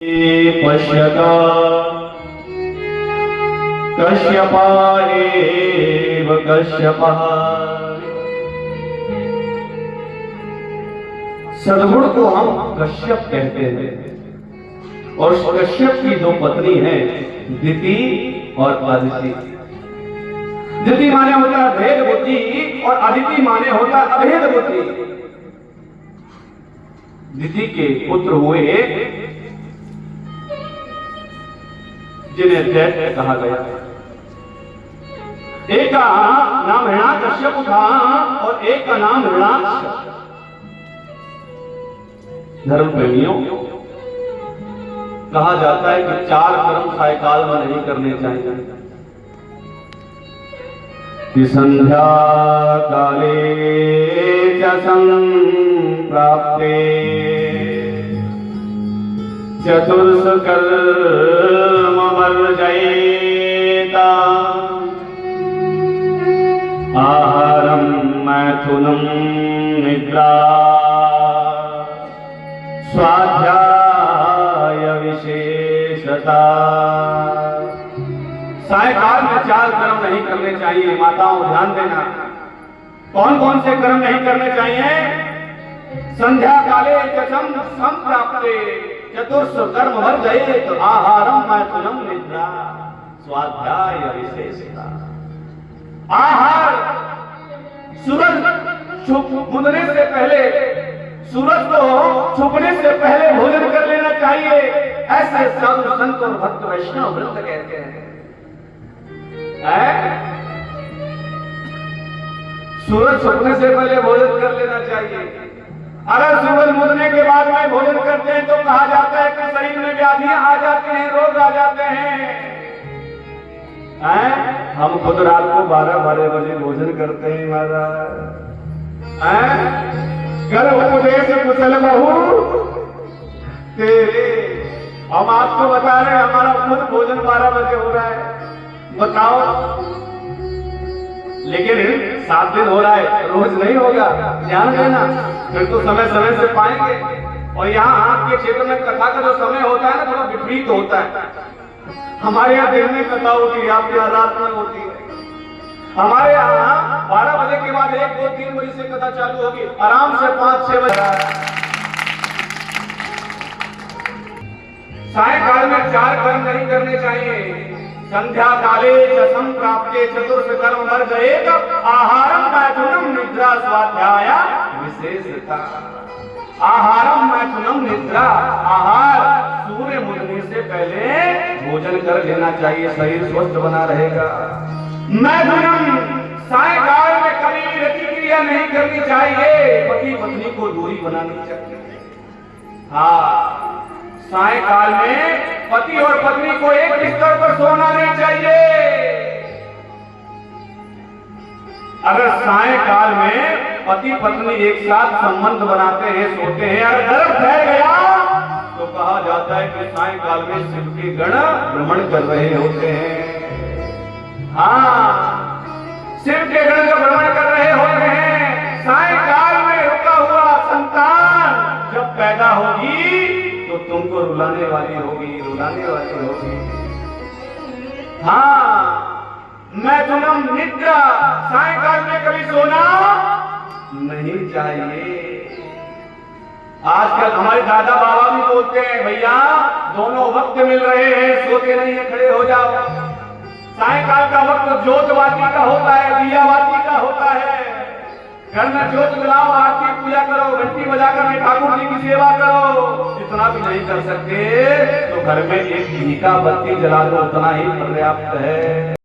पश्यत कश्यपाएव कश्यपः। सद्गुण को हम कश्यप कहते हैं और कश्यप की दो पत्नी हैं, दिति और अदिति। दिति माने होता है भेद बुद्धि और अदिति माने होता है अभेद बुद्धि। दिति के पुत्र हुए जिन्हें दैत्य कहा गया। एक का नाम हिरण्याकश्यप था और एक का नाम हिरण्याक्ष। धर्म प्रेमियों, कहा जाता है कि 4 कर्म सायकाल में नहीं करने चाहिए। कि संध्या काले च संप्राप्ते चतुर्षकर्म वर्जयेता। आहारं मैथुनं निद्रा स्वाध्याय विशेषता। सायकाल में 4 कर्म नहीं करने चाहिए। माताओं ध्यान देना, कौन कौन से कर्म नहीं करने चाहिए? संध्या काले चम संप्राप्ते चतुर्ष कर्म वर्जयेत। आहारम मैथुनम निद्रा स्वाध्याय विशेषता। आहार सूरज उगने से पहले, सूरज को छुपने से पहले भोजन कर लेना चाहिए। ऐसे साधु संत और भक्त वैष्णव वृंद कहते हैं। सूरज छुपने से पहले भोजन कर लेना चाहिए। अगर सूरज मुदने के बाद में भोजन करते हैं तो कहा जाता है कि शरीर में व्याधियां आ जाते हैं, रोग आ जाते हैं। हम खुद रात को 12 बजे भोजन करते हैं महाराज। कर उपदेश कुशल बहू तेरे। हम आपको बता रहे हैं हमारा खुद भोजन 12 बजे हो रहा है, बताओ। लेकिन 7 दिन हो रहा है, रोज नहीं होगा। ध्यान देना, फिर तो समय समय से पाएंगे। और यहाँ आपके क्षेत्र में कथा का जो समय होता है ना, थोड़ा विपरीत होता है। हमारे यहाँ दिन में कथा होती है, आपके यहाँ रात में होती है। हमारे यहाँ 12 बजे के बाद 1, 2, 3 बजे से कथा चालू होगी, आराम से 5, 6 बजे। सायकाल में 4 कर्म नहीं करने चाहिए। संध्या काले च संप्राप्ते चतुर्ष कर्म वर्जयेत। आहारम मैथुनम निद्रा स्वाध्याय विशेषता। आहारम मैथुनम निद्रा। आहार सूर्य मुदने से पहले भोजन कर लेना चाहिए, शरीर स्वस्थ बना रहेगा। मैथुनम, सायकाल में कभी भी रति क्रिया नहीं करनी चाहिए। पति पत्नी को दूरी बनानी चाहिए। हाँ, सायकाल में पति और पत्नी को एक बिस्तर पर सोना नहीं चाहिए। अगर सायकाल में पति पत्नी एक साथ संबंध बनाते हैं, सोते हैं, अगर गर्भ फैल गया तो कहा जाता है कि सायकाल में शिव के गण भ्रमण कर रहे होते हैं। हाँ, शिव के गण जो भ्रमण कर रहे होते हैं, सायकाल में रुका हुआ संतान जब पैदा होगी तो तुमको रुलाने वाली होगी, रुलाने वाली होगी। हाँ, मैथुनम निद्रा, सायकाल में कभी सोना नहीं चाहिए। आजकल हमारे दादा बाबा भी बोलते हैं, भैया दोनों वक्त मिल रहे हैं, सोते नहीं है, खड़े हो जाओ। सायकाल का वक्त ज्योतवाती का होता है, दियावाती का होता है। घर में ज्योत जलाओ, आरती पूजा करो, घंटी बजाकर ठाकुर जी की सेवा करो। इतना भी नहीं कर सकते तो घर में एक घी का बत्ती जला दो, उतना ही पर्याप्त है।